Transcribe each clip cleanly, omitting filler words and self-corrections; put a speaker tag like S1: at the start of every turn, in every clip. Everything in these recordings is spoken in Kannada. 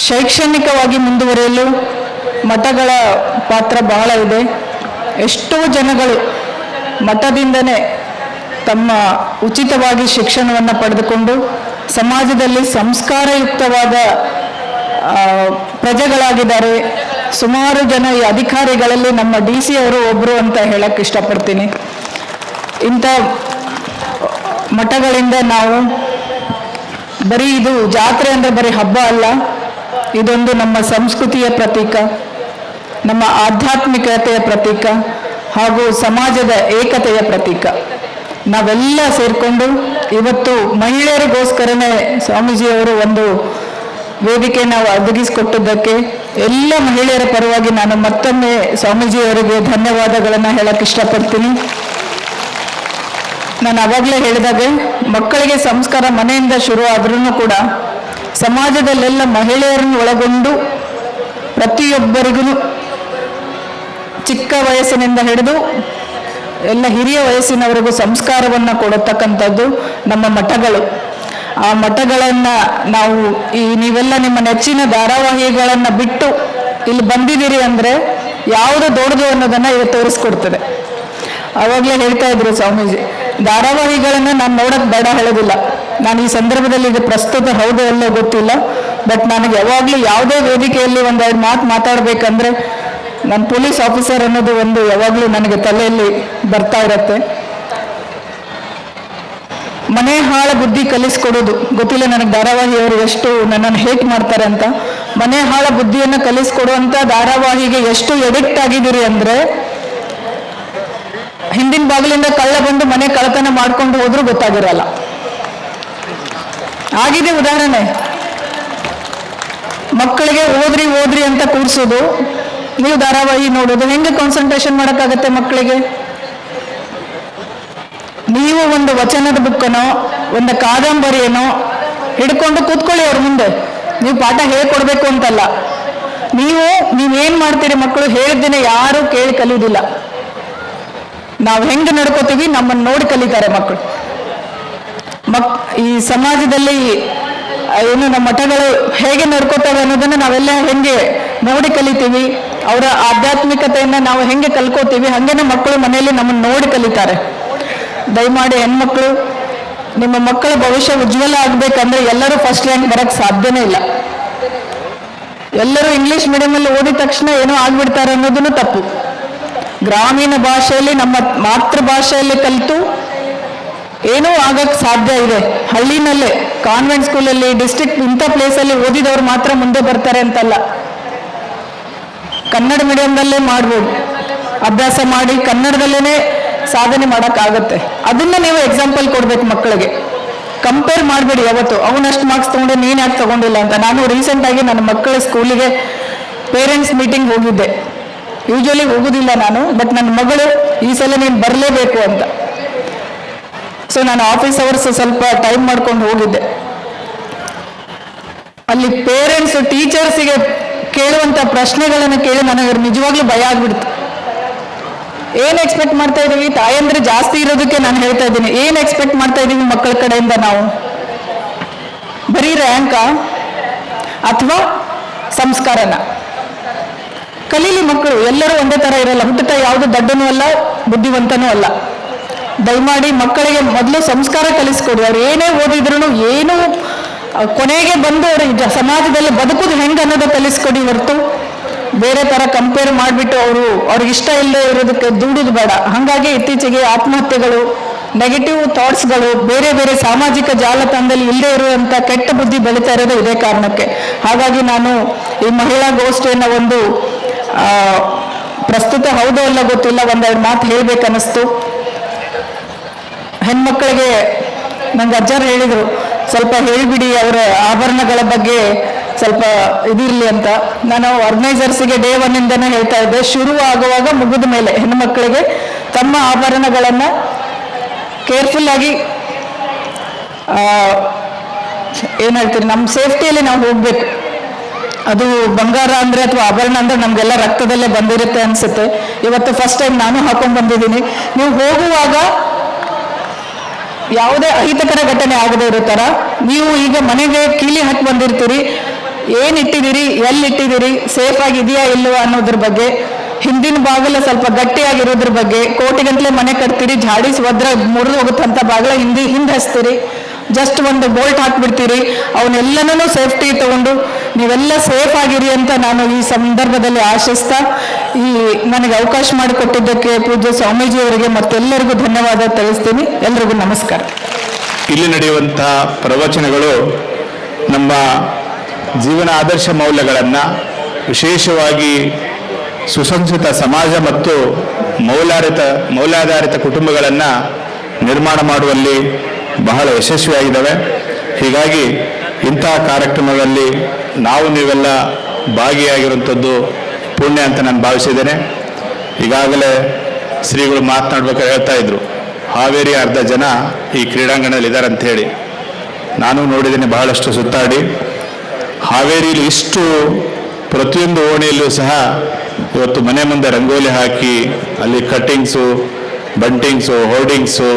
S1: ಶೈಕ್ಷಣಿಕವಾಗಿ ಮುಂದುವರಿಯಲು ಮಠಗಳ ಪಾತ್ರ ಬಹಳ ಇದೆ. ಎಷ್ಟೋ ಜನಗಳು ಮಠದಿಂದನೇ ತಮ್ಮ ಉಚಿತವಾಗಿ ಶಿಕ್ಷಣವನ್ನು ಪಡೆದುಕೊಂಡು ಸಮಾಜದಲ್ಲಿ ಸಂಸ್ಕಾರಯುಕ್ತವಾದ ಪ್ರಜೆಗಳಾಗಿದ್ದಾರೆ. ಸುಮಾರು ಜನ ಈ ಅಧಿಕಾರಿಗಳಲ್ಲಿ ನಮ್ಮ DC ಅವರು ಒಬ್ಬರು ಅಂತ ಹೇಳಕ್ಕೆ ಇಷ್ಟಪಡ್ತೀನಿ. ಇಂಥ ಮಠಗಳಿಂದ ನಾವು ಬರೀ ಇದು ಜಾತ್ರೆ ಅಂದರೆ ಬರೀ ಹಬ್ಬ ಅಲ್ಲ, ಇದೊಂದು ನಮ್ಮ ಸಂಸ್ಕೃತಿಯ ಪ್ರತೀಕ, ನಮ್ಮ ಆಧ್ಯಾತ್ಮಿಕತೆಯ ಪ್ರತೀಕ ಹಾಗೂ ಸಮಾಜದ ಏಕತೆಯ ಪ್ರತೀಕ. ನಾವೆಲ್ಲ ಸೇರಿಕೊಂಡು ಇವತ್ತು ಮಹಿಳೆಯರಿಗೋಸ್ಕರನೇ ಸ್ವಾಮೀಜಿಯವರು ಒಂದು ವೇದಿಕೆ ನಾವು ಒದಗಿಸಿಕೊಟ್ಟಿದ್ದಕ್ಕೆ ಎಲ್ಲ ಮಹಿಳೆಯರ ಪರವಾಗಿ ನಾನು ಮತ್ತೊಮ್ಮೆ ಸ್ವಾಮೀಜಿಯವರಿಗೆ ಧನ್ಯವಾದಗಳನ್ನು ಹೇಳಕ್ಕೆ ಇಷ್ಟಪಡ್ತೀನಿ. ನಾನು ಆವಾಗಲೇ ಹೇಳಿದಾಗೆ ಮಕ್ಕಳಿಗೆ ಸಂಸ್ಕಾರ ಮನೆಯಿಂದ ಶುರು ಆದ್ರೂ ಕೂಡ ಸಮಾಜದಲ್ಲೆಲ್ಲ ಮಹಿಳೆಯರನ್ನು ಒಳಗೊಂಡು ಪ್ರತಿಯೊಬ್ಬರಿಗೂ ಚಿಕ್ಕ ವಯಸ್ಸಿನಿಂದ ಹಿಡಿದು ಎಲ್ಲ ಹಿರಿಯ ವಯಸ್ಸಿನವರೆಗೂ ಸಂಸ್ಕಾರವನ್ನು ಕೊಡತಕ್ಕಂಥದ್ದು ನಮ್ಮ ಮಠಗಳು. ಆ ಮಠಗಳನ್ನು ನಾವು ನೀವೆಲ್ಲ ನಿಮ್ಮ ನೆಚ್ಚಿನ ಧಾರಾವಾಹಿಗಳನ್ನು ಬಿಟ್ಟು ಇಲ್ಲಿ ಬಂದಿದ್ದೀರಿ ಅಂದರೆ ಯಾವುದು ದೊಡ್ಡದು ಅನ್ನೋದನ್ನು ಇದು ತೋರಿಸ್ಕೊಡ್ತದೆ. ಆವಾಗಲೇ ಹೇಳ್ತಾ ಇದ್ರು ಸ್ವಾಮೀಜಿ, ಧಾರಾವಾಹಿಗಳನ್ನು ನಾನು ನೋಡೋಕ್ಕೆ ಬೇಡ ಹೇಳೋದಿಲ್ಲ. ನಾನು ಈ ಸಂದರ್ಭದಲ್ಲಿ ಇದು ಪ್ರಸ್ತುತ ಹೌದು ಎಲ್ಲೋ ಗೊತ್ತಿಲ್ಲ, ಬಟ್ ನನಗೆ ಯಾವಾಗಲೂ ಯಾವುದೇ ವೇದಿಕೆಯಲ್ಲಿ ಒಂದೆರಡು ಮಾತು ಮಾತಾಡಬೇಕಂದ್ರೆ ನಾನು ಪೊಲೀಸ್ ಆಫೀಸರ್ ಅನ್ನೋದು ಒಂದು ಯಾವಾಗಲೂ ನನಗೆ ತಲೆಯಲ್ಲಿ ಬರ್ತಾ ಇರತ್ತೆ. ಮನೆ ಹಾಳ ಬುದ್ಧಿ ಕಲಿಸ್ಕೊಡೋದು ಗೊತ್ತಿಲ್ಲ ನನಗೆ ಧಾರಾವಾಹಿಯವರು ಎಷ್ಟು ನನ್ನನ್ನು ಹೇಟ್ ಮಾಡ್ತಾರೆ ಅಂತ. ಮನೆ ಹಾಳ ಬುದ್ಧಿಯನ್ನು ಕಲಿಸ್ಕೊಡುವಂಥ ಧಾರಾವಾಹಿಗೆ ಎಷ್ಟು ಎಡಿಕ್ಟ್ ಆಗಿದ್ದೀರಿ ಅಂದರೆ ಹಿಂದಿನ ಬಾಗಿಲಿಂದ ಕಳ್ಳ ಬಂದು ಮನೆ ಕಳ್ಳತನ ಮಾಡ್ಕೊಂಡು ಹೋದ್ರೂ ಗೊತ್ತಾಗಿರಲ್ಲ. ಆಗಿದೆ ಉದಾಹರಣೆ. ಮಕ್ಕಳಿಗೆ ಓದ್ರಿ ಅಂತ ಕೂರಿಸೋದು, ನೀವು ಧಾರಾವಾಹಿ ನೋಡೋದು, ಹೆಂಗೆ ಕಾನ್ಸಂಟ್ರೇಷನ್ ಮಾಡೋಕ್ಕಾಗತ್ತೆ ಮಕ್ಕಳಿಗೆ? ನೀವು ಒಂದು ವಚನದ ಬುಕ್ಕನೋ ಒಂದು ಕಾದಂಬರಿಯೇನೋ ಹಿಡ್ಕೊಂಡು ಕೂತ್ಕೊಳ್ಳಿ ಅವ್ರ ಮುಂದೆ. ನೀವು ಪಾಠ ಹೇಳ್ಕೊಡ್ಬೇಕು ಅಂತಲ್ಲ, ನೀವೇನ್ ಮಾಡ್ತೀರಿ? ಮಕ್ಕಳು ಹೇಳಿದ್ದೇನೆ ಯಾರು ಕೇಳಿ ಕಲಿಯೋದಿಲ್ಲ. ನಾವು ಹೆಂಗೆ ನಡ್ಕೋತೀವಿ ನಮ್ಮನ್ನು ನೋಡಿ ಕಲಿತಾರೆ ಮಕ್ಕಳು. ಈ ಸಮಾಜದಲ್ಲಿ ಏನು ನಮ್ಮ ಮಠಗಳು ಹೇಗೆ ನಡ್ಕೋತವೆ ಅನ್ನೋದನ್ನು ನಾವೆಲ್ಲ ಹೆಂಗೆ ನೋಡಿ ಕಲಿತೀವಿ, ಅವರ ಆಧ್ಯಾತ್ಮಿಕತೆಯನ್ನು ನಾವು ಹೆಂಗೆ ಕಲ್ಕೋತೀವಿ, ಹಾಗೇನೆ ಮಕ್ಕಳು ಮನೆಯಲ್ಲಿ ನಮ್ಮನ್ನು ನೋಡಿ ಕಲಿತಾರೆ. ದಯಮಾಡಿ ಹೆಣ್ಮಕ್ಳು, ನಿಮ್ಮ ಮಕ್ಕಳ ಭವಿಷ್ಯ ಉಜ್ವಲ ಆಗ್ಬೇಕಂದ್ರೆ ಎಲ್ಲರೂ ಫಸ್ಟ್ ರ್ಯಾಂಕ್ ಬರಕ್ಕೆ ಸಾಧ್ಯನೇ ಇಲ್ಲ. ಎಲ್ಲರೂ ಇಂಗ್ಲಿಷ್ ಮೀಡಿಯಮಲ್ಲಿ ಓದಿದ ತಕ್ಷಣ ಏನೋ ಆಗ್ಬಿಡ್ತಾರೆ ಅನ್ನೋದನ್ನು ತಪ್ಪು. ಗ್ರಾಮೀಣ ಭಾಷೆಯಲ್ಲಿ ನಮ್ಮ ಮಾತೃಭಾಷೆಯಲ್ಲಿ ಕಲಿತು ಏನೂ ಆಗಕ್ಕೆ ಸಾಧ್ಯ ಇದೆ. ಹಳ್ಳಿನಲ್ಲೇ ಕಾನ್ವೆಂಟ್ ಸ್ಕೂಲಲ್ಲಿ ಡಿಸ್ಟ್ರಿಕ್ಟ್ ಇಂಥ ಪ್ಲೇಸಲ್ಲಿ ಓದಿದವ್ರು ಮಾತ್ರ ಮುಂದೆ ಬರ್ತಾರೆ ಅಂತಲ್ಲ. ಕನ್ನಡ ಮೀಡಿಯಂದಲ್ಲೇ ಮಾಡ್ಬೋದು, ಅಭ್ಯಾಸ ಮಾಡಿ ಕನ್ನಡದಲ್ಲೇ ಸಾಧನೆ ಮಾಡೋಕ್ಕಾಗತ್ತೆ. ಅದನ್ನ ನೀವು ಎಕ್ಸಾಂಪಲ್ ಕೊಡ್ಬೇಕು ಮಕ್ಕಳಿಗೆ. ಕಂಪೇರ್ ಮಾಡಬೇಡಿ ಯಾವತ್ತು, ಅವನಷ್ಟು ಮಾರ್ಕ್ಸ್ ತೊಗೊಂಡು ನೀನು ಯಾಕೆ ತಗೊಂಡಿಲ್ಲ ಅಂತ. ನಾನು ರೀಸೆಂಟಾಗಿ ನನ್ನ ಮಕ್ಕಳ ಸ್ಕೂಲಿಗೆ ಪೇರೆಂಟ್ಸ್ ಮೀಟಿಂಗ್ ಹೋಗಿದ್ದೆ. ಯೂಶಲಿ ಹೋಗುದಿಲ್ಲ ನಾನು, ಬಟ್ ನನ್ನ ಮಗಳು ಈ ಸಲ ನೀನು ಬರಲೇಬೇಕು ಅಂತ. ಸೊ ನಾನು ಆಫೀಸ್ ಅವರ್ಸ್ ಸ್ವಲ್ಪ ಟೈಮ್ ಮಾಡ್ಕೊಂಡು ಹೋಗಿದ್ದೆ. ಅಲ್ಲಿ ಪೇರೆಂಟ್ಸ್ ಟೀಚರ್ಸಿಗೆ ಕೇಳುವಂಥ ಪ್ರಶ್ನೆಗಳನ್ನು ಕೇಳಿ ನನಗೆ ನಿಜವಾಗ್ಲೂ ಭಯ ಆಗ್ಬಿಡ್ತು. ಏನು ಎಕ್ಸ್ಪೆಕ್ಟ್ ಮಾಡ್ತಾ ಇದೀವಿ? ತಾಯಂದ್ರೆ ಜಾಸ್ತಿ ಇರೋದಕ್ಕೆ ನಾನು ಹೇಳ್ತಾ ಇದ್ದೀನಿ. ಏನು ಎಕ್ಸ್ಪೆಕ್ಟ್ ಮಾಡ್ತಾ ಇದೀವಿ ಮಕ್ಕಳ ಕಡೆಯಿಂದ ನಾವು? ಬರೀ ರ್ಯಾಂಕ ಅಥವಾ ಸಂಸ್ಕಾರನ? ಕಲೀಲಿ ಮಕ್ಕಳು. ಎಲ್ಲರೂ ಒಂದೇ ಥರ ಇರಲ್ಲ. ಹುಟ್ಟುತ್ತಾ ಯಾವುದು ದಡ್ಡನೂ ಅಲ್ಲ, ಬುದ್ಧಿವಂತನೂ ಅಲ್ಲ. ದಯಮಾಡಿ ಮಕ್ಕಳಿಗೆ ಮೊದಲು ಸಂಸ್ಕಾರ ಕಲಿಸ್ಕೊಡಿ. ಅವ್ರು ಏನೇ ಓದಿದ್ರು ಏನು ಕೊನೆಗೆ ಬಂದು ಅವರು ಸಮಾಜದಲ್ಲಿ ಬದುಕುದು ಹೆಂಗೆ ಅನ್ನೋದು ಕಲಿಸ್ಕೊಡಿ ಹೊರತು ಬೇರೆ ಥರ ಕಂಪೇರ್ ಮಾಡಿಬಿಟ್ಟು ಅವ್ರಿಗೆ ಇಷ್ಟ ಇಲ್ಲದೆ ಇರೋದಕ್ಕೆ ದುಡುದು ಬೇಡ. ಹಾಗಾಗಿ ಇತ್ತೀಚೆಗೆ ಆತ್ಮಹತ್ಯೆಗಳು, ನೆಗೆಟಿವ್ ಥಾಟ್ಸ್ಗಳು, ಬೇರೆ ಬೇರೆ ಸಾಮಾಜಿಕ ಜಾಲತಾಣದಲ್ಲಿ ಇಲ್ಲದೆ ಇರುವಂಥ ಕೆಟ್ಟ ಬುದ್ಧಿ ಬೆಳೀತಾ ಇರೋದು ಇದೇ ಕಾರಣಕ್ಕೆ. ಹಾಗಾಗಿ ನಾನು ಈ ಮಹಿಳಾ ಗೋಷ್ಠಿಯನ್ನು ಒಂದು ಪ್ರಸ್ತುತ ಹೌದೋ ಅಲ್ಲ ಗೊತ್ತಿಲ್ಲ, ಒಂದೆರಡು ಮಾತು ಹೇಳ್ಬೇಕನ್ನಿಸ್ತು. ಹೆಣ್ಮಕ್ಳಿಗೆ ನಂಗೆ ಅಜ್ಜರು ಹೇಳಿದರು, ಸ್ವಲ್ಪ ಹೇಳಿಬಿಡಿ ಅವರ ಆಭರಣಗಳ ಬಗ್ಗೆ ಸ್ವಲ್ಪ ಇದಿರಲಿ ಅಂತ. ನಾನು ಆರ್ಗನೈಸರ್ಸಿಗೆ ಡೇ 1 ಇಂದನೇ ಹೇಳ್ತಾ ಇದ್ದೆ, ಶುರು ಆಗುವಾಗ ಮುಗಿದ ಮೇಲೆ ಹೆಣ್ಮಕ್ಳಿಗೆ ತಮ್ಮ ಆಭರಣಗಳನ್ನು ಕೇರ್ಫುಲ್ ಆಗಿ ಏನು ಹೇಳ್ತೀರಿ, ನಮ್ಮ ಸೇಫ್ಟಿಯಲ್ಲಿ ನಾವು ಹೋಗ್ಬೇಕು. ಅದು ಬಂಗಾರ ಅಂದರೆ ಅಥವಾ ಆಭರಣ ಅಂದರೆ ನಮಗೆಲ್ಲ ರಕ್ತದಲ್ಲೇ ಬಂದಿರುತ್ತೆ ಅನಿಸುತ್ತೆ. ಇವತ್ತು ಫಸ್ಟ್ ಟೈಮ್ ನಾನು ಹಾಕೊಂಡು ಬಂದಿದ್ದೀನಿ. ನೀವು ಹೋಗುವಾಗ ಯಾವುದೇ ಅಹಿತಕರ ಘಟನೆ ಆಗದೆ ಇರೋ ಥರ ನೀವು ಈಗ ಮನೆಗೆ ಕೀಲಿ ಹಾಕಿ ಬಂದಿರ್ತೀರಿ, ಏನಿಟ್ಟಿದ್ದೀರಿ, ಎಲ್ಲಿಟ್ಟಿದ್ದೀರಿ, ಸೇಫ್ ಆಗಿದೆಯಾ ಇಲ್ಲವಾ ಅನ್ನೋದ್ರ ಬಗ್ಗೆ, ಹಿಂದಿನ ಬಾಗಿಲ ಸ್ವಲ್ಪ ಗಟ್ಟಿಯಾಗಿರೋದ್ರ ಬಗ್ಗೆ, ಕೋಟಿಗಂತಲೇ ಮನೆ ಕಟ್ತೀರಿ, ಝಾಡಿಸಿ ಒದ್ರ ಮುರಿದು ಹೋಗುತ್ತಂತ ಬಾಗಿಲ ಹಿಂದೆ ಹಚ್ತೀರಿ, ಜಸ್ಟ್ ಒಂದು ಬೋಲ್ಟ್ ಹಾಕ್ಬಿಡ್ತೀರಿ, ಅವನ್ನೆಲ್ಲನೂ ಸೇಫ್ಟಿ ತಗೊಂಡು ನೀವೆಲ್ಲ ಸೇಫ್ ಆಗಿರಿ ಅಂತ ನಾನು ಈ ಸಂದರ್ಭದಲ್ಲಿ ಆಶಿಸ್ತಾ ಈ ನನಗೆ ಅವಕಾಶ ಮಾಡಿಕೊಟ್ಟಿದ್ದಕ್ಕೆ ಪೂಜ್ಯ ಸ್ವಾಮೀಜಿಯವರಿಗೆ ಮತ್ತೆಲ್ಲರಿಗೂ ಧನ್ಯವಾದ ತಿಳಿಸ್ತೀನಿ. ಎಲ್ರಿಗೂ ನಮಸ್ಕಾರ.
S2: ಇಲ್ಲಿ ನಡೆಯುವಂತಹ ಪ್ರವಚನಗಳು ನಮ್ಮ ಜೀವನ ಆದರ್ಶ ಮೌಲ್ಯಗಳನ್ನು, ವಿಶೇಷವಾಗಿ ಸುಸಂಸ್ಕೃತ ಸಮಾಜ ಮತ್ತು ಮೌಲ್ಯಾಧಾರಿತ ಕುಟುಂಬಗಳನ್ನು ನಿರ್ಮಾಣ ಮಾಡುವಲ್ಲಿ ಬಹಳ ಯಶಸ್ವಿಯಾಗಿದ್ದಾವೆ. ಹೀಗಾಗಿ ಇಂತಹ ಕಾರ್ಯಕ್ರಮಗಳಲ್ಲಿ ನಾವು ನೀವೆಲ್ಲ ಭಾಗಿಯಾಗಿರುವಂಥದ್ದು ಪುಣ್ಯ ಅಂತ ನಾನು ಭಾವಿಸಿದ್ದೇನೆ. ಈಗಾಗಲೇ ಶ್ರೀಗಳು ಮಾತನಾಡ್ಬೇಕಾದ್ರೆ ಹೇಳ್ತಾ ಇದ್ರು, ಹಾವೇರಿ ಅರ್ಧ ಜನ ಈ ಕ್ರೀಡಾಂಗಣದಲ್ಲಿ ಇದ್ದಾರೆ ಅಂಥೇಳಿ. ನಾನು ನೋಡಿದ್ದೇನೆ ಬಹಳಷ್ಟು ಸುತ್ತಾಡಿ. ಹಾವೇರಿಯಲ್ಲಿ ಇಷ್ಟು ಪ್ರತಿಯೊಂದು ಓಣಿಯಲ್ಲೂ ಸಹ ಇವತ್ತು ಮನೆ ಮುಂದೆ ರಂಗೋಲಿ ಹಾಕಿ ಅಲ್ಲಿ ಕಟ್ಟಿಂಗ್ಸು, ಬಂಟಿಂಗ್ಸು, ಹೋರ್ಡಿಂಗ್ಸು,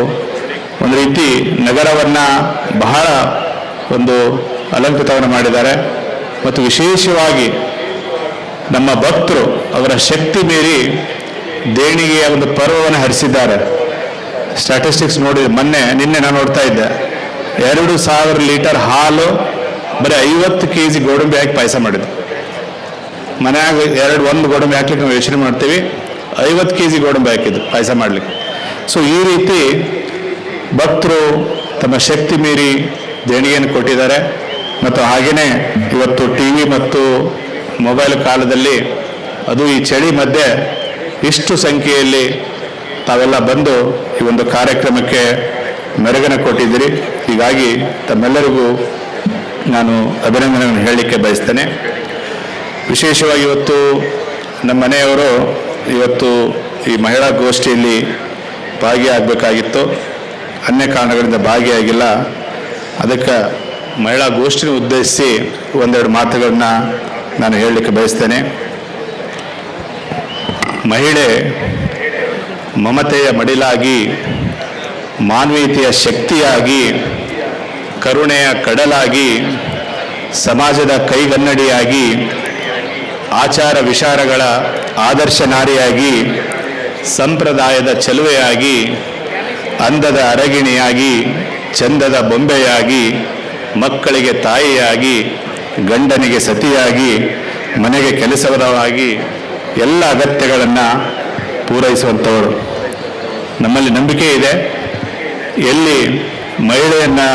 S2: ಒಂದು ರೀತಿ ನಗರವನ್ನು ಬಹಳ ಒಂದು ಅಲಂಕೃತವನ್ನು ಮಾಡಿದ್ದಾರೆ. ಮತ್ತು ವಿಶೇಷವಾಗಿ ನಮ್ಮ ಭಕ್ತರು ಅವರ ಶಕ್ತಿ ಮೀರಿ ದೇಣಿಗೆಯ ಒಂದು ಪರ್ವವನ್ನು ಹರಿಸಿದ್ದಾರೆ. ಸ್ಟ್ಯಾಟಿಸ್ಟಿಕ್ಸ್ ನೋಡಿ ನಿನ್ನೆ ನಾನು ನೋಡ್ತಾ ಇದ್ದೆ, 2,000 ಲೀಟರ್ ಹಾಲು ಬರೀ 50 kg ಗೋಡಂಬಿ ಹಾಕಿ ಪಾಯಸ ಮಾಡಿದ್ರು. ಮನೆಯಾಗ ಒಂದು ಗೋಡಂಬಿ ಹಾಕ್ಲಿಕ್ಕೆ ನಾವು ಯೋಚನೆ ಮಾಡ್ತೀವಿ, 50 kg ಗೋಡಂಬಿ ಹಾಕಿದ್ರು ಪಾಯಸ ಮಾಡಲಿಕ್ಕೆ. ಸೊ ಈ ರೀತಿ ಭಕ್ತರು ತಮ್ಮ ಶಕ್ತಿ ಮೀರಿ ದೇಣಿಗೆಯನ್ನು ಕೊಟ್ಟಿದ್ದಾರೆ. ಮತ್ತು ಹಾಗೆಯೇ ಇವತ್ತು TV ಮತ್ತು ಮೊಬೈಲ್ ಕಾಲದಲ್ಲಿ, ಅದು ಈ ಚಳಿ ಮಧ್ಯೆ ಇಷ್ಟು ಸಂಖ್ಯೆಯಲ್ಲಿ ತಾವೆಲ್ಲ ಬಂದು ಈ ಒಂದು ಕಾರ್ಯಕ್ರಮಕ್ಕೆ ಮೆರುಗನ್ನು ಕೊಟ್ಟಿದ್ದೀರಿ. ಹೀಗಾಗಿ ತಮ್ಮೆಲ್ಲರಿಗೂ ನಾನು ಅಭಿನಂದನೆಯನ್ನು ಹೇಳಲಿಕ್ಕೆ ಬಯಸ್ತೇನೆ. ವಿಶೇಷವಾಗಿ ಇವತ್ತು ನಮ್ಮ ಮನೆಯವರು ಇವತ್ತು ಈ ಮಹಿಳಾ ಗೋಷ್ಠಿಯಲ್ಲಿ ಭಾಗಿಯಾಗಬೇಕಾಗಿತ್ತು, ಅನ್ಯ ಕಾರಣಗಳಿಂದ ಭಾಗಿಯಾಗಿಲ್ಲ. ಅದಕ್ಕೆ ಮಹಿಳಾ ಗೋಷ್ಠಿನ ಉದ್ದೇಶಿಸಿ ಒಂದೆರಡು ಮಾತುಗಳನ್ನು ನಾನು ಹೇಳಲಿಕ್ಕೆ ಬಯಸ್ತೇನೆ. ಮಹಿಳೆ ಮಮತೆಯ ಮಡಿಲಾಗಿ, ಮಾನವೀಯತೆಯ ಶಕ್ತಿಯಾಗಿ, ಕರುಣೆಯ ಕಡಲಾಗಿ, ಸಮಾಜದ ಕೈಗನ್ನಡಿಯಾಗಿ, ಆಚಾರ ವಿಚಾರಗಳ ಆದರ್ಶ ನಾರಿಯಾಗಿ, ಸಂಪ್ರದಾಯದ ಚೆಲುವೆಯಾಗಿ, ಅಂದದ ಅರಗಿಣಿಯಾಗಿ, ಚಂದದ ಬೊಂಬೆಯಾಗಿ, ಮಕ್ಕಳಿಗೆ ತಾಯಿಯಾಗಿ, ಗಂಡನಿಗೆ ಸತಿಯಾಗಿ, ಮನೆಗೆ ಕೆಲಸದವರಾಗಿ ಎಲ್ಲ ಅಗತ್ಯಗಳನ್ನು ಪೂರೈಸುವಂಥವರು. ನಮ್ಮಲ್ಲಿ ನಂಬಿಕೆ ಇದೆ, ಎಲ್ಲಿ ಮಹಿಳೆಯನ್ನು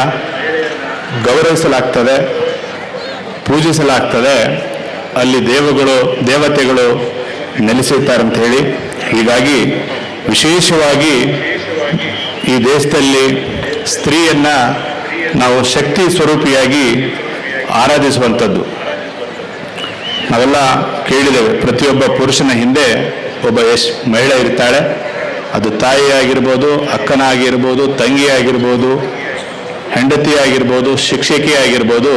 S2: ಗೌರವಿಸಲಾಗ್ತದೆ, ಪೂಜಿಸಲಾಗ್ತದೆ, ಅಲ್ಲಿ ದೇವತೆಗಳು ನೆಲೆಸುತ್ತಾರೆ ಹೇಳಿ. ಹೀಗಾಗಿ ವಿಶೇಷವಾಗಿ ಈ ದೇಶದಲ್ಲಿ ಸ್ತ್ರೀಯನ್ನು ನಾವು ಶಕ್ತಿ ಸ್ವರೂಪಿಯಾಗಿ ಆರಾಧಿಸುವಂಥದ್ದು. ನಾವೆಲ್ಲ ಕೇಳಿದ್ದೇವೆ, ಪ್ರತಿಯೊಬ್ಬ ಪುರುಷನ ಹಿಂದೆ ಒಬ್ಬ ಮಹಿಳೆ ಇರ್ತಾಳೆ. ಅದು ತಾಯಿಯಾಗಿರ್ಬೋದು, ಅಕ್ಕನಾಗಿರ್ಬೋದು, ತಂಗಿಯಾಗಿರ್ಬೋದು, ಹೆಂಡತಿಯಾಗಿರ್ಬೋದು, ಶಿಕ್ಷಕಿಯಾಗಿರ್ಬೋದು.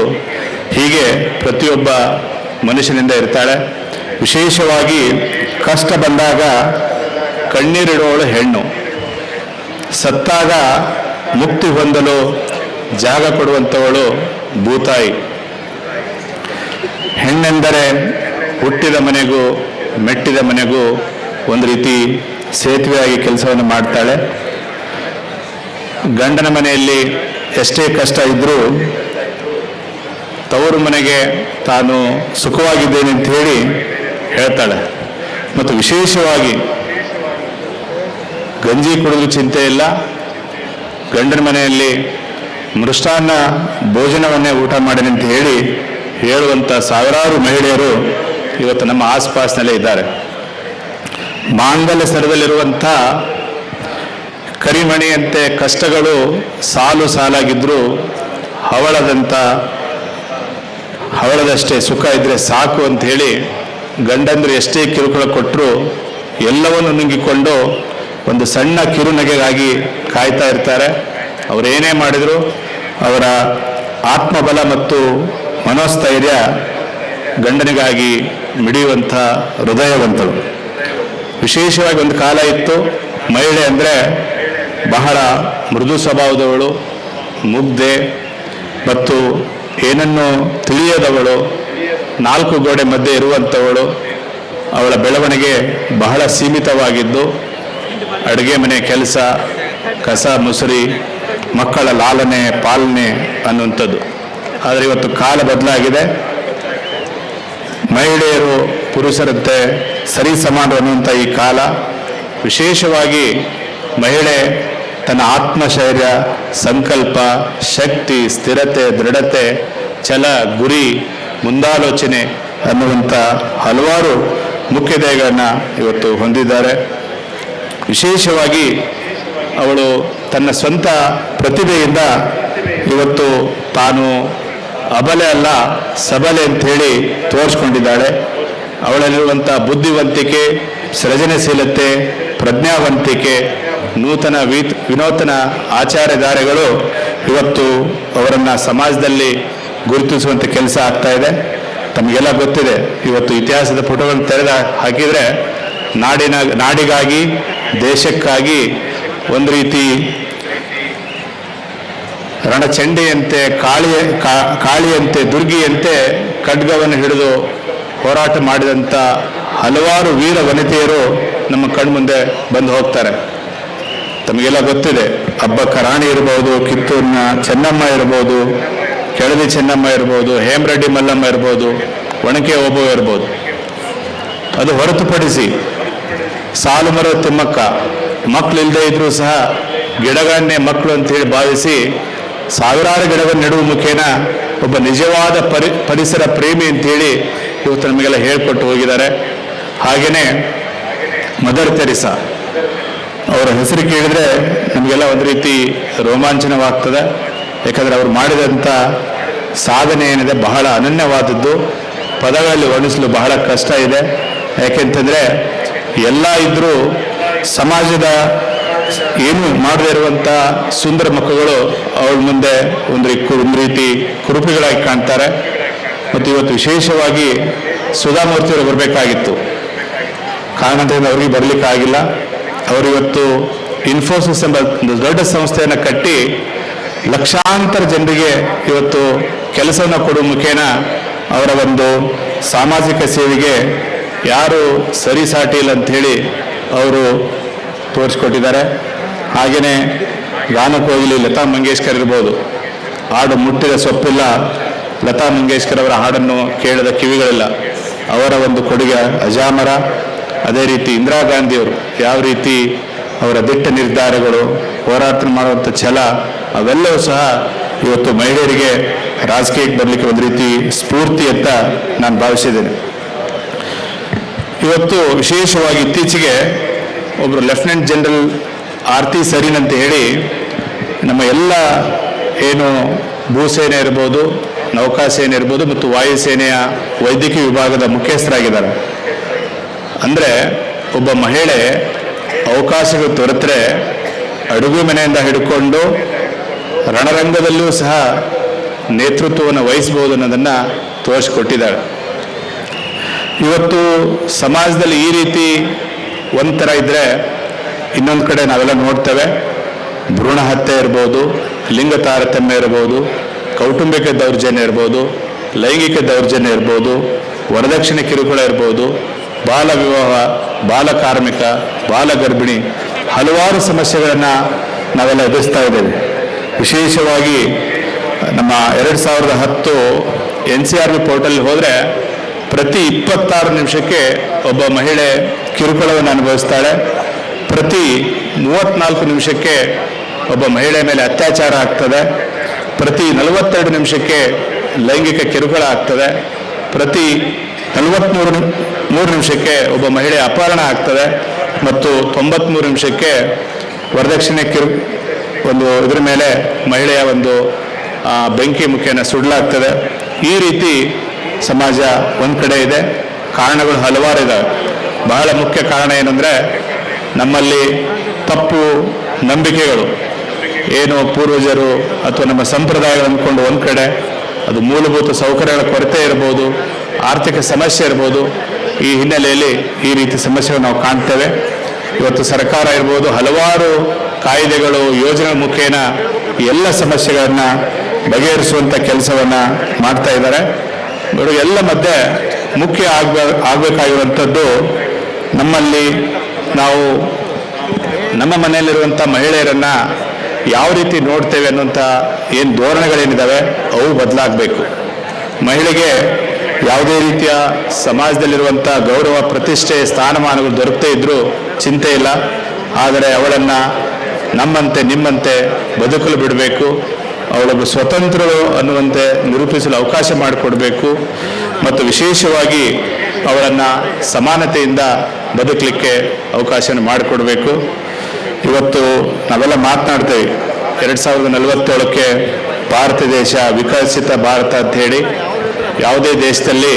S2: ಹೀಗೆ ಪ್ರತಿಯೊಬ್ಬ ಮನುಷ್ಯನಿಂದ ಇರ್ತಾಳೆ. ವಿಶೇಷವಾಗಿ ಕಷ್ಟ ಬಂದಾಗ ಕಣ್ಣೀರಿಡುವವಳು ಹೆಣ್ಣು, ಸತ್ತಾಗ ಮುಕ್ತಿ ಹೊಂದಲು ಜಾಗ ಕೊಡುವಂಥವಳು ಭೂತಾಯಿ. ಹೆಣ್ಣೆಂದರೆ ಹುಟ್ಟಿದ ಮನೆಗೂ ಮೆಟ್ಟಿದ ಮನೆಗೂ ಒಂದು ರೀತಿ ಸೇತುವೆಯಾಗಿ ಕೆಲಸವನ್ನು ಮಾಡ್ತಾಳೆ. ಗಂಡನ ಮನೆಯಲ್ಲಿ ಎಷ್ಟೇ ಕಷ್ಟ ಇದ್ದರೂ ತವರು ಮನೆಗೆ ತಾನು ಸುಖವಾಗಿದ್ದೇನೆ ಅಂತ ಹೇಳಿ ಹೇಳ್ತಾಳೆ. ಮತ್ತು ವಿಶೇಷವಾಗಿ ಗಂಜಿ ಕುಡಿದ್ರೂ ಚಿಂತೆ ಇಲ್ಲ, ಗಂಡನ ಮನೆಯಲ್ಲಿ ಮೃಷ್ಟಾನ್ನ ಭೋಜನವನ್ನೇ ಊಟ ಮಾಡಿದೆ ಅಂತ ಹೇಳುವಂಥ ಸಾವಿರಾರು ಮಹಿಳೆಯರು ಇವತ್ತು ನಮ್ಮ ಆಸ್ಪಾಸ್ನಲ್ಲೇ ಇದ್ದಾರೆ. ಮಾಂಗಲ್ಯ ಸರದಲ್ಲಿರುವಂಥ ಕರಿಮಣಿಯಂತೆ ಕಷ್ಟಗಳು ಸಾಲಾಗಿದ್ದರೂ ಹವಳದಷ್ಟೇ ಸುಖ ಇದ್ದರೆ ಸಾಕು ಅಂತ ಹೇಳಿ ಗಂಡಂದ್ರು ಎಷ್ಟೇ ಕಿರುಕುಳ ಕೊಟ್ಟರು ಎಲ್ಲವನ್ನು ನುಂಗಿಕೊಂಡು ಒಂದು ಸಣ್ಣ ಕಿರುನಗೆಗಾಗಿ ಕಾಯ್ತಾ ಇರ್ತಾರೆ. ಅವರೇನೇ ಮಾಡಿದರೂ ಅವರ ಆತ್ಮಬಲ ಮತ್ತು ಮನೋಸ್ಥೈರ್ಯ ಗಂಡನಿಗಾಗಿ ಮಿಡಿಯುವಂಥ ಹೃದಯವಂತರು. ವಿಶೇಷವಾಗಿ ಒಂದು ಕಾಲ ಇತ್ತು, ಮಹಿಳೆ ಅಂದರೆ ಬಹಳ ಮೃದು ಸ್ವಭಾವದವಳು, ಮುಗ್ಧೆ ಮತ್ತು ಏನನ್ನು ತಿಳಿಯದವಳು, ನಾಲ್ಕು ಗೋಡೆ ಮಧ್ಯೆ ಇರುವಂಥವಳು. ಅವಳ ಬೆಳವಣಿಗೆ ಬಹಳ ಸೀಮಿತವಾಗಿದ್ದು ಅಡುಗೆ ಮನೆ ಕೆಲಸ, ಕಸ ಮುಸುರಿ, ಮಕ್ಕಳ ಲಾಲನೆ ಪಾಲನೆ ಅನ್ನುವಂಥದ್ದು. ಆದರೆ ಇವತ್ತು ಕಾಲ ಬದಲಾಗಿದೆ. ಮಹಿಳೆಯರು ಪುರುಷರಂತೆ ಸರಿ ಸಮಾನ ಅನ್ನುವಂಥ ಈ ಕಾಲ, ವಿಶೇಷವಾಗಿ ಮಹಿಳೆ ತನ್ನ ಆತ್ಮಶೈರ್ಯ, ಸಂಕಲ್ಪ, ಶಕ್ತಿ, ಸ್ಥಿರತೆ, ದೃಢತೆ, ಛಲ, ಗುರಿ, ಮುಂದಾಲೋಚನೆ ಅನ್ನುವಂಥ ಹಲವಾರು ಮುಖ್ಯತೆಗಳನ್ನು ಇವತ್ತು ಹೊಂದಿದ್ದಾರೆ. ವಿಶೇಷವಾಗಿ ಅವಳು ತನ್ನ ಸ್ವಂತ ಪ್ರತಿಭೆಯಿಂದ ಇವತ್ತು ತಾನು ಅಬಲೆ ಅಲ್ಲ ಸಬಲೆ ಅಂಥೇಳಿ ತೋರಿಸ್ಕೊಂಡಿದ್ದಾಳೆ. ಅವಳಲ್ಲಿರುವಂಥ ಬುದ್ಧಿವಂತಿಕೆ, ಸೃಜನಶೀಲತೆ, ಪ್ರಜ್ಞಾವಂತಿಕೆ, ವಿನೂತನ ಆಚಾರಧಾರೆಗಳು ಇವತ್ತು ಅವರನ್ನು ಸಮಾಜದಲ್ಲಿ ಗುರುತಿಸುವಂಥ ಕೆಲಸ ಆಗ್ತಾ ಇದೆ. ತಮಗೆಲ್ಲ ಗೊತ್ತಿದೆ, ಇವತ್ತು ಇತಿಹಾಸದ ಪುಟಗಳನ್ನು ತೆರೆದು ಹಾಕಿದರೆ ನಾಡಿಗಾಗಿ, ದೇಶಕ್ಕಾಗಿ ಒಂದು ರೀತಿ ರಣಚಂಡಿಯಂತೆ, ಕಾಳಿಯಂತೆ, ದುರ್ಗಿಯಂತೆ ಖಡ್ಗವನ್ನು ಹಿಡಿದು ಹೋರಾಟ ಮಾಡಿದಂಥ ಹಲವಾರು ವೀರ ವನಿತೆಯರು ನಮ್ಮ ಕಣ್ಮುಂದೆ ಬಂದು ಹೋಗ್ತಾರೆ. ತಮಗೆಲ್ಲ ಗೊತ್ತಿದೆ, ಅಬ್ಬಕ್ಕ ರಾಣಿ ಇರ್ಬೋದು, ಕಿತ್ತೂರಿನ ಚೆನ್ನಮ್ಮ ಇರ್ಬೋದು, ಕೆಳದಿ ಚೆನ್ನಮ್ಮ ಇರ್ಬೋದು, ಹೇಮರೆಡ್ಡಿ ಮಲ್ಲಮ್ಮ ಇರ್ಬೋದು, ಒಣಕೆ ಓಬವ್ವ ಇರ್ಬೋದು. ಅದು ಹೊರತುಪಡಿಸಿ ಸಾಲುಮರ ತಿಮ್ಮಕ್ಕ ಮಕ್ಕಳಿಲ್ಲದೆ ಇದ್ರೂ ಸಹ ಗಿಡಗಳನ್ನೇ ಮಕ್ಕಳು ಅಂತೇಳಿ ಭಾವಿಸಿ ಸಾವಿರಾರು ಗಿಡವನ್ನು ನೆಡುವ ಮುಖೇನ ಒಬ್ಬ ನಿಜವಾದ ಪರಿಸರ ಪ್ರೇಮಿ ಅಂತೇಳಿ ಇವತ್ತು ನಮಗೆಲ್ಲ ಹೇಳ್ಕೊಟ್ಟು ಹೋಗಿದ್ದಾರೆ. ಹಾಗೆಯೇ ಮದರ್ ತೆರಿಸಾ ಅವರ ಹೆಸರು ಕೇಳಿದರೆ ನಮಗೆಲ್ಲ ಒಂದು ರೀತಿ ರೋಮಾಂಚನವಾಗ್ತದೆ. ಯಾಕಂದರೆ ಅವರು ಮಾಡಿದಂಥ ಸಾಧನೆ ಏನಿದೆ ಬಹಳ ಅನನ್ಯವಾದದ್ದು, ಪದಗಳಲ್ಲಿ ವರ್ಣಿಸಲು ಬಹಳ ಕಷ್ಟ ಇದೆ. ಯಾಕೆಂತಂದರೆ ಎಲ್ಲ ಇದ್ದರೂ ಸಮಾಜದ ಏನು ಮಾಡದೇ ಇರುವಂಥ ಸುಂದರ ಮುಖಗಳು ಅವಳ ಮುಂದೆ ಒಂದು ರೀತಿ ಕುರುಪಿಗಳಾಗಿ ಕಾಣ್ತಾರೆ. ಮತ್ತು ಇವತ್ತು ವಿಶೇಷವಾಗಿ ಸುಧಾಮೂರ್ತಿಯವರು ಬರಬೇಕಾಗಿತ್ತು, ಕಾರಣದಿಂದ ಅವರಿಗೆ ಬರಲಿಕ್ಕಾಗಿಲ್ಲ. ಅವರು ಇವತ್ತು ಇನ್ಫೋಸಿಸ್ ಎಂಬ ಒಂದು ದೊಡ್ಡ ಸಂಸ್ಥೆಯನ್ನು ಕಟ್ಟಿ ಲಕ್ಷಾಂತರ ಜನರಿಗೆ ಇವತ್ತು ಕೆಲಸವನ್ನು ಕೊಡುವ ಮುಖೇನ ಅವರ ಒಂದು ಸಾಮಾಜಿಕ ಸೇವೆಗೆ ಯಾರು ಸರಿಸಾಟಿ ಇಲ್ಲ ಅಂಥೇಳಿ ಅವರು ತೋರಿಸ್ಕೊಟ್ಟಿದ್ದಾರೆ. ಹಾಗೆಯೇ ಗಾನಕೋಗಿಲಿ ಲತಾ ಮಂಗೇಶ್ಕರ್ ಇರ್ಬೋದು, ಹಾಡು ಮುಟ್ಟಿದ ಸೊಪ್ಪಿಲ್ಲ, ಲತಾ ಮಂಗೇಶ್ಕರ್ ಅವರ ಹಾಡನ್ನು ಕೇಳಿದ ಕಿವಿಗಳಿಲ್ಲ, ಅವರ ಒಂದು ಕೊಡುಗೆ ಅಜಾಮರ. ಅದೇ ರೀತಿ ಇಂದಿರಾ ಗಾಂಧಿಯವರು ಯಾವ ರೀತಿ ಅವರ ದಿಟ್ಟ ನಿರ್ಧಾರಗಳು, ಹೋರಾಟ ಮಾಡುವಂಥ ಛಲ, ಅವೆಲ್ಲವೂ ಸಹ ಇವತ್ತು ಮಹಿಳೆಯರಿಗೆ ರಾಜಕೀಯಕ್ಕೆ ಬರಲಿಕ್ಕೆ ಒಂದು ರೀತಿ ಸ್ಫೂರ್ತಿ ಅಂತ ನಾನು ಭಾವಿಸಿದ್ದೇನೆ. ಇವತ್ತು ವಿಶೇಷವಾಗಿ ಇತ್ತೀಚೆಗೆ ಒಬ್ಬರು ಲೆಫ್ಟಿನೆಂಟ್ ಜನರಲ್ ಆರ್ತಿ ಸರೀನ್ ಅಂತ ಹೇಳಿ ನಮ್ಮ ಎಲ್ಲ ಏನು ಭೂಸೇನೆ ಇರ್ಬೋದು, ನೌಕಾಸೇನೆ ಇರ್ಬೋದು ಮತ್ತು ವಾಯುಸೇನೆಯ ವೈದ್ಯಕೀಯ ವಿಭಾಗದ ಮುಖ್ಯಸ್ಥರಾಗಿದ್ದಾರೆ. ಅಂದರೆ ಒಬ್ಬ ಮಹಿಳೆ ಅವಕಾಶಗಳು ದೊರೆತರೆ ಅಡುಗೆ ಮನೆಯಿಂದ ಹಿಡ್ಕೊಂಡು ರಣರಂಗದಲ್ಲೂ ಸಹ ನೇತೃತ್ವವನ್ನು ವಹಿಸಬಹುದು ಅನ್ನೋದನ್ನು ತೋರಿಸಿಕೊಟ್ಟಿದ್ದಾಳೆ. ಇವತ್ತು ಸಮಾಜದಲ್ಲಿ ಈ ರೀತಿ ಒಂಥರ ಇದ್ದರೆ ಇನ್ನೊಂದು ಕಡೆ ನಾವೆಲ್ಲ ನೋಡ್ತೇವೆ, ಭ್ರೂಣ ಹತ್ಯೆ ಇರ್ಬೋದು, ಲಿಂಗ ತಾರತಮ್ಯ ಇರ್ಬೋದು, ಕೌಟುಂಬಿಕ ದೌರ್ಜನ್ಯ ಇರ್ಬೋದು, ಲೈಂಗಿಕ ದೌರ್ಜನ್ಯ ಇರ್ಬೋದು, ವರದಕ್ಷಿಣೆ ಕಿರುಕುಳ ಇರ್ಬೋದು, ಬಾಲ ವಿವಾಹ, ಬಾಲ ಕಾರ್ಮಿಕ, ಬಾಲ ಗರ್ಭಿಣಿ, ಹಲವಾರು ಸಮಸ್ಯೆಗಳನ್ನು ನಾವೆಲ್ಲ ಎದುರಿಸ್ತಾ ಇದ್ದೇವೆ. ವಿಶೇಷವಾಗಿ ನಮ್ಮ 2010 NCRB ಪೋರ್ಟಲ್ ಹೋದರೆ ಪ್ರತಿ 26 ನಿಮಿಷಕ್ಕೆ ಒಬ್ಬ ಮಹಿಳೆ ಕಿರುಕುಳವನ್ನು ಅನುಭವಿಸ್ತಾಳೆ. ಪ್ರತಿ 34 ನಿಮಿಷಕ್ಕೆ ಒಬ್ಬ ಮಹಿಳೆ ಮೇಲೆ ಅತ್ಯಾಚಾರ ಆಗ್ತದೆ. ಪ್ರತಿ 42 ನಿಮಿಷಕ್ಕೆ ಲೈಂಗಿಕ ಕಿರುಕುಳ ಆಗ್ತದೆ. ಪ್ರತಿ 43 ನಿಮಿಷಕ್ಕೆ ಒಬ್ಬ ಮಹಿಳೆ ಅಪಹರಣ ಆಗ್ತದೆ ಮತ್ತು 93 ನಿಮಿಷಕ್ಕೆ ವರದಕ್ಷಿಣೆ ಇದರ ಮೇಲೆ ಮಹಿಳೆಯ ಒಂದು ಬೆಂಕಿ ಮುಖೇನ ಸುಡಲಾಗ್ತದೆ. ಈ ರೀತಿ ಸಮಾಜ ಒಂದು ಕಡೆ ಇದೆ. ಕಾರಣಗಳು ಹಲವಾರು ಇದ್ದಾವೆ. ಬಹಳ ಮುಖ್ಯ ಕಾರಣ ಏನಂದರೆ ನಮ್ಮಲ್ಲಿ ತಪ್ಪು ನಂಬಿಕೆಗಳು, ಏನು ಪೂರ್ವಜರು ಅಥವಾ ನಮ್ಮ ಸಂಪ್ರದಾಯಗಳು ಅಂದ್ಕೊಂಡು ಒಂದು ಕಡೆ, ಅದು ಮೂಲಭೂತ ಸೌಕರ್ಯಗಳ ಕೊರತೆ ಇರ್ಬೋದು, ಆರ್ಥಿಕ ಸಮಸ್ಯೆ ಇರ್ಬೋದು. ಈ ಹಿನ್ನೆಲೆಯಲ್ಲಿ ಈ ರೀತಿ ಸಮಸ್ಯೆಗಳು ನಾವು ಕಾಣ್ತೇವೆ. ಇವತ್ತು ಸರ್ಕಾರ ಇರ್ಬೋದು ಹಲವಾರು ಕಾಯ್ದೆಗಳು ಯೋಜನೆ ಮುಖೇನ ಎಲ್ಲ ಸಮಸ್ಯೆಗಳನ್ನು ಬಗೆಹರಿಸುವಂಥ ಕೆಲಸವನ್ನು ಮಾಡ್ತಾ ಇದ್ದಾರೆ. ಎಲ್ಲ ಮಧ್ಯೆ ಮುಖ್ಯ ಆಗಬೇಕಾಗಿರುವಂಥದ್ದು ನಮ್ಮಲ್ಲಿ ನಾವು ನಮ್ಮ ಮನೆಯಲ್ಲಿರುವಂಥ ಮಹಿಳೆಯರನ್ನು ಯಾವ ರೀತಿ ನೋಡ್ತೇವೆ ಅನ್ನುವಂಥ ಏನು ಧೋರಣೆಗಳೇನಿದ್ದಾವೆ ಅವು ಬದಲಾಗಬೇಕು. ಮಹಿಳೆಗೆ ಯಾವುದೇ ರೀತಿಯ ಸಮಾಜದಲ್ಲಿರುವಂಥ ಗೌರವ ಪ್ರತಿಷ್ಠೆ ಸ್ಥಾನಮಾನಗಳು ದೊರಕದೇ ಇದ್ದರೂ ಚಿಂತೆ ಇಲ್ಲ. ಆದರೆ ಅವಳನ್ನು ನಮ್ಮಂತೆ ನಿಮ್ಮಂತೆ ಬದುಕಲು ಬಿಡಬೇಕು. ಅವಳೊಬ್ಬ ಸ್ವತಂತ್ರರು ಅನ್ನುವಂತೆ ನಿರೂಪಿಸಲು ಅವಕಾಶ ಮಾಡಿಕೊಡ್ಬೇಕು ಮತ್ತು ವಿಶೇಷವಾಗಿ ಅವಳನ್ನು ಸಮಾನತೆಯಿಂದ ಬದುಕಲಿಕ್ಕೆ ಅವಕಾಶವನ್ನು ಮಾಡಿಕೊಡ್ಬೇಕು. ಇವತ್ತು ನಾವೆಲ್ಲ ಮಾತನಾಡ್ತೇವೆ 2047ಕ್ಕೆ ಭಾರತ ದೇಶ ವಿಕಸಿತ ಭಾರತ ಅಂತ ಹೇಳಿ. ಯಾವುದೇ ದೇಶದಲ್ಲಿ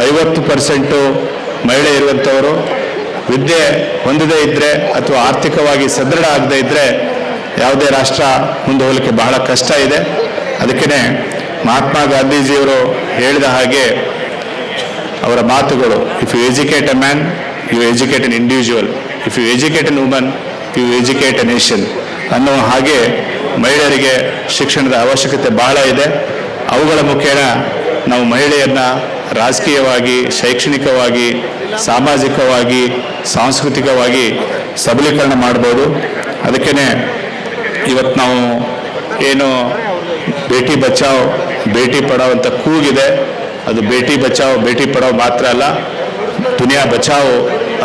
S2: 50% ಮಹಿಳೆ ಇರುವಂಥವರು ವಿದ್ಯೆ ಹೊಂದದೇ ಇದ್ದರೆ ಅಥವಾ ಆರ್ಥಿಕವಾಗಿ ಸದೃಢ ಆಗದೇ ಇದ್ದರೆ ಯಾವುದೇ ರಾಷ್ಟ್ರ ಮುಂದೆ ಹೋಗಲಿಕ್ಕೆ ಬಹಳ ಕಷ್ಟ ಇದೆ. ಅದಕ್ಕೇ ಮಹಾತ್ಮ ಗಾಂಧೀಜಿಯವರು ಹೇಳಿದ ಹಾಗೆ ಅವರ ಮಾತುಗಳು, if you educate a man you educate an individual, if you educate an woman you educate a nation ಅನ್ನುವ ಹಾಗೆ ಮಹಿಳೆಯರಿಗೆ ಶಿಕ್ಷಣದ ಅವಶ್ಯಕತೆ ಬಹಳ ಇದೆ. ಅವುಗಳ ಮುಖೇನ ನಾವು ಮಹಿಳೆಯರನ್ನ ರಾಜಕೀಯವಾಗಿ, ಶೈಕ್ಷಣಿಕವಾಗಿ, ಸಾಮಾಜಿಕವಾಗಿ, ಸಾಂಸ್ಕೃತಿಕವಾಗಿ ಸಬಲೀಕರಣ ಮಾಡ್ಬೋದು. ಅದಕ್ಕೇ ಇವತ್ತು ನಾವು ಏನು ಬೇಟಿ ಬಚಾವ್ ಬೇಟಿ ಪಡಾವ್ ಅಂತ ಕೂಗಿದೆ, ಅದು ಬೇಟಿ ಬಚಾವ್ ಬೇಟಿ ಪಡಾವ್ ಮಾತ್ರ ಅಲ್ಲ, ದುನಿಯಾ ಬಚಾವ್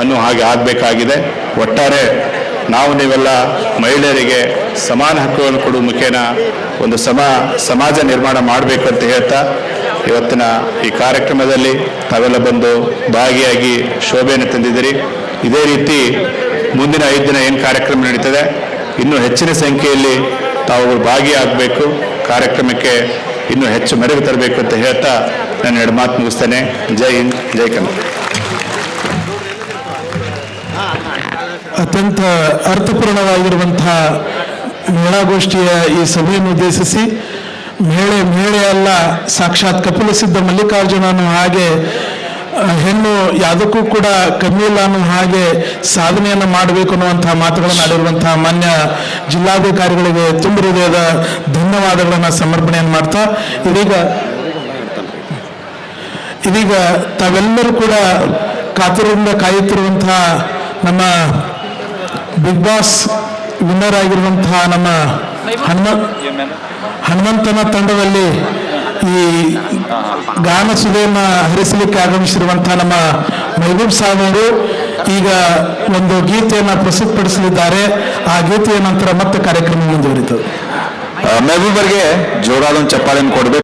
S2: ಅನ್ನೋ ಹಾಗೆ ಆಗಬೇಕಾಗಿದೆ. ಒಟ್ಟಾರೆ ನಾವು ನೀವೆಲ್ಲ ಮಹಿಳೆಯರಿಗೆ ಸಮಾನ ಹಕ್ಕುಗಳನ್ನು ಕೊಡುವ ಮುಖೇನ ಒಂದು ಸಮಾಜ ನಿರ್ಮಾಣ ಮಾಡಬೇಕು ಅಂತ ಹೇಳ್ತಾ ಇವತ್ತಿನ ಈ ಕಾರ್ಯಕ್ರಮದಲ್ಲಿ ತಾವೆಲ್ಲ ಬಂದು ಭಾಗಿಯಾಗಿ ಶೋಭೆಯನ್ನು ತಂದಿದ್ದೀರಿ. ಇದೇ ರೀತಿ ಮುಂದಿನ 5 ದಿನ ಏನು ಕಾರ್ಯಕ್ರಮ ನಡೀತದೆ ಇನ್ನೂ ಹೆಚ್ಚಿನ ಸಂಖ್ಯೆಯಲ್ಲಿ ತಾವು ಭಾಗಿಯಾಗಬೇಕು, ಕಾರ್ಯಕ್ರಮಕ್ಕೆ ಇನ್ನೂ ಹೆಚ್ಚು ಮೆರುಗು ತರಬೇಕು ಅಂತ ಹೇಳ್ತಾ ನಾನು 2 ಮಾತು ಮುಗಿಸ್ತೇನೆ. ಜೈ ಹಿಂದ್, ಜೈ ಕನ್ನಡ.
S3: ಅತ್ಯಂತ ಅರ್ಥಪೂರ್ಣವಾಗಿರುವಂತಹ ಮೇಳಾಗೋಷ್ಠಿಯ ಈ ಸಭೆಯನ್ನು ಉದ್ದೇಶಿಸಿ ಮಹಿಳೆ ಅಲ್ಲ, ಸಾಕ್ಷಾತ್ ಕಪಿಲ ಸಿದ್ಧ ಮಲ್ಲಿಕಾರ್ಜುನನು ಹಾಗೆ ಹೆಣ್ಣು ಯಾವುದಕ್ಕೂ ಕೂಡ ಕಮ್ಮಿ ಇಲ್ಲ ಅನ್ನೋ ಹಾಗೆ ಸಾಧನೆಯನ್ನು ಮಾಡಬೇಕು ಅನ್ನುವಂತಹ ಮಾತುಗಳನ್ನು ಆಡಿರುವಂತಹ ಮಾನ್ಯ ಜಿಲ್ಲಾಧಿಕಾರಿಗಳಿಗೆ ತುಂಬ ಹೃದಯದ ಧನ್ಯವಾದಗಳನ್ನು ಸಮರ್ಪಣೆಯನ್ನು ಮಾಡ್ತಾ ಇದೀಗ ತಾವೆಲ್ಲರೂ ಕೂಡ ಕಾತುರದಿಂದ ಕಾಯುತ್ತಿರುವಂತಹ ನಮ್ಮ ಬಿಗ್ ಬಾಸ್ ವಿನ್ನರ್ ಆಗಿರುವಂತಹ ನಮ್ಮ ಹನುಮಂತನ ತಂಡದಲ್ಲಿ ಈ ಗಾನ ಸುಧೆಯನ್ನು ಹರಿಸಲಿಕ್ಕೆ ಆಗಮಿಸಿರುವಂತಹ ನಮ್ಮ ಮೆಹಬೂಬ್ ಸಾಹೇಬ್ ಅವರು ಈಗ ಒಂದು ಗೀತೆಯನ್ನು ಪ್ರಸ್ತುತಪಡಿಸಲಿದ್ದಾರೆ. ಆ ಗೀತೆಯ ನಂತರ ಮತ್ತೆ ಕಾರ್ಯಕ್ರಮ ಮುಂದುವರಿತದೆ.
S2: ಮೆಹಬೂಬರ್ಗೆ ಜೋರಾದ ಒಂದು ಚಪ್ಪಾಳೆಯನ್ನು ಕೊಡಬೇಕು.